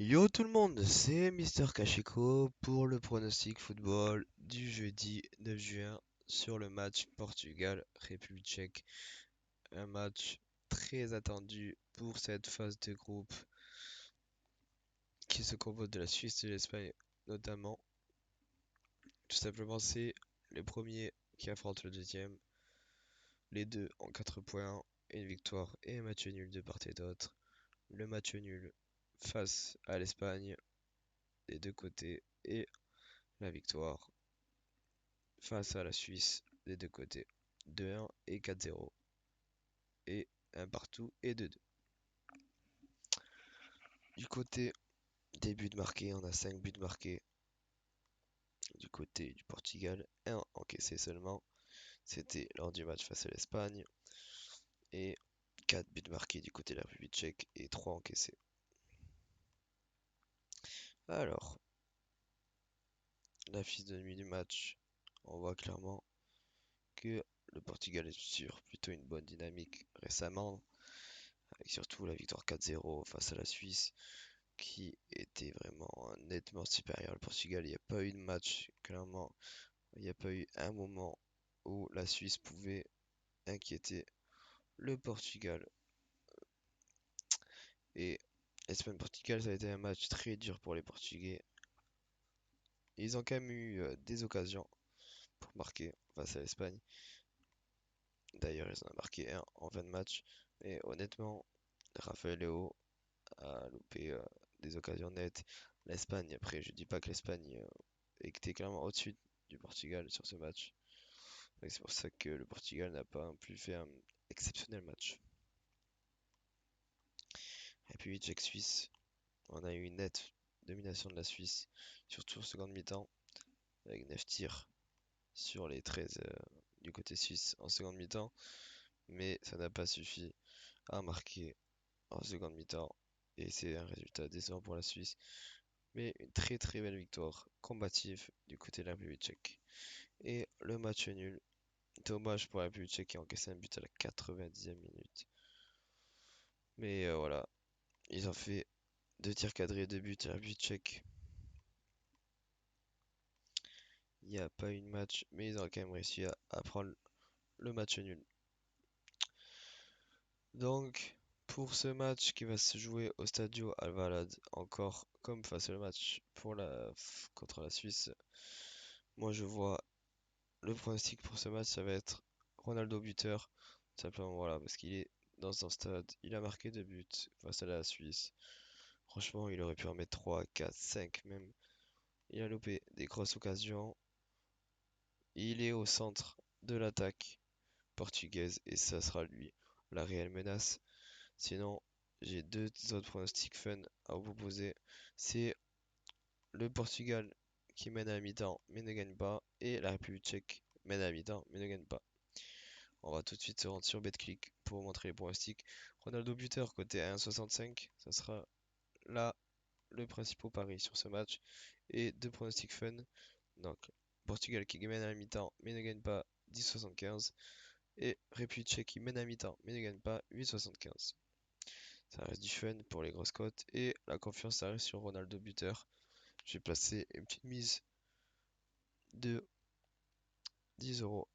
Yo tout le monde, c'est Mister Kachiko pour le pronostic football du jeudi 9 juin sur le match Portugal-République tchèque. Un match très attendu pour cette phase de groupe qui se compose de la Suisse et de l'Espagne notamment. Tout simplement, c'est le premier qui affronte le deuxième. Les deux ont 4 points, une victoire et un match nul de part et d'autre. Le match nul face à l'Espagne des deux côtés et la victoire face à la Suisse des deux côtés. 2-1 et 4-0. Et un partout et 2-2. Du côté des buts marqués, on a 5 buts marqués. Du côté du Portugal, 1 encaissé seulement. C'était lors du match face à l'Espagne. Et 4 buts marqués du côté de la République tchèque et 3 encaissés. Alors, la physionomie du match, on voit clairement que le Portugal est sur plutôt une bonne dynamique récemment, avec surtout la victoire 4-0 face à la Suisse, qui était vraiment nettement supérieur au Portugal. Il n'y a pas eu de match, clairement. Il n'y a pas eu un moment où la Suisse pouvait inquiéter le Portugal. Et Espagne-Portugal, ça a été un match très dur pour les Portugais. Ils ont quand même eu des occasions pour marquer face à l'Espagne. D'ailleurs, ils en ont marqué un en 20 matchs. Mais honnêtement, Rafael Leao a loupé des occasions nettes. L'Espagne, après, je dis pas que l'Espagne était clairement au-dessus du Portugal sur ce match. Donc c'est pour ça que le Portugal n'a pas pu faire un exceptionnel match. République tchèque-Suisse, on a eu une nette domination de la Suisse, surtout en seconde mi-temps, avec 9 tirs sur les 13 du côté suisse en seconde mi-temps. Mais ça n'a pas suffi à marquer en seconde mi-temps. Et c'est un résultat décevant pour la Suisse. Mais une très très belle victoire combative du côté de la République tchèque. Et le match nul. Dommage pour la République tchèque qui a encaissé un but à la 90e minute. Mais voilà, ils ont fait 2 tirs cadrés, 2 buts à la République tchèque. Il n'y a pas eu de match, mais ils ont quand même réussi à prendre le match nul. Donc, pour ce match qui va se jouer au Stadio Alvalade, encore comme face au match contre la Suisse, moi je vois le pronostic pour ce match, ça va être Ronaldo buteur. Simplement voilà, parce qu'il est dans son stade, il a marqué 2 buts face à la Suisse. Franchement, il aurait pu en mettre 3, 4, 5 même. Il a loupé des grosses occasions. Il est au centre de l'attaque portugaise et ça sera lui la réelle menace. Sinon, j'ai deux autres pronostics fun à vous proposer. C'est le Portugal qui mène à la mi-temps mais ne gagne pas et la République tchèque mène à la mi-temps mais ne gagne pas. On va tout de suite se rendre sur BetClick pour vous montrer les pronostics. Ronaldo buteur côté 1,65, ça sera là le principal pari sur ce match. Et deux pronostics fun. Donc, Portugal qui mène à la mi-temps mais ne gagne pas 10,75. Et République tchèque qui mène à mi-temps mais ne gagne pas 8,75. Ça reste du fun pour les grosses cotes. Et la confiance, ça reste sur Ronaldo buteur. J'ai placé une petite mise de 10 euros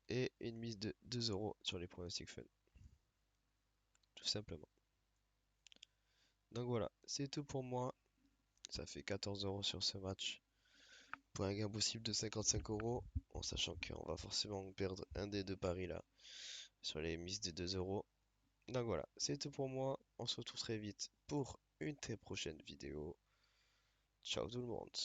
et une mise de 2 euros sur les pronostics fun. Tout simplement. Donc voilà, c'est tout pour moi. Ça fait 14 euros sur ce match. Pour un gain possible de 55 euros, en sachant qu'on va forcément perdre un des deux paris là, sur les mises de 2 euros. Donc voilà, c'est tout pour moi. On se retrouve très vite pour une très prochaine vidéo. Ciao tout le monde.